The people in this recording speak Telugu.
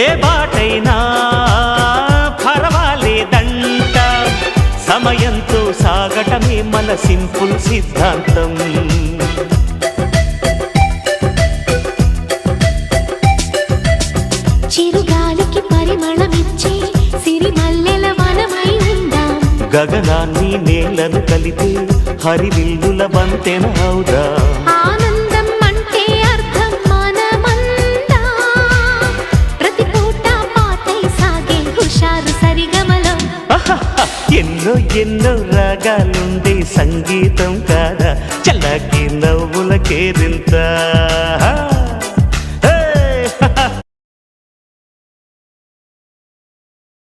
ఏ బాటైనా పర్వాలేదంట, సమయంతో సాగటమే మన సింపుల్ సిద్ధాంతం. చిరుగాలికి పరిమళమిచ్చే సిరిమల్లెల వనమై ఉందాం, గగనాన్ని నేలను కలిపే హరివిల్లుల బంతెన అవుదాం. ఆనందం అంటే అర్థం మనమందా, ప్రతి పూట పాటై సాగే హుషారు సరిగమలో. ఎన్నో ఎన్నో రాగాలుండే సంగీతం కాదా, చల్లకి నవ్వుల కేరింత.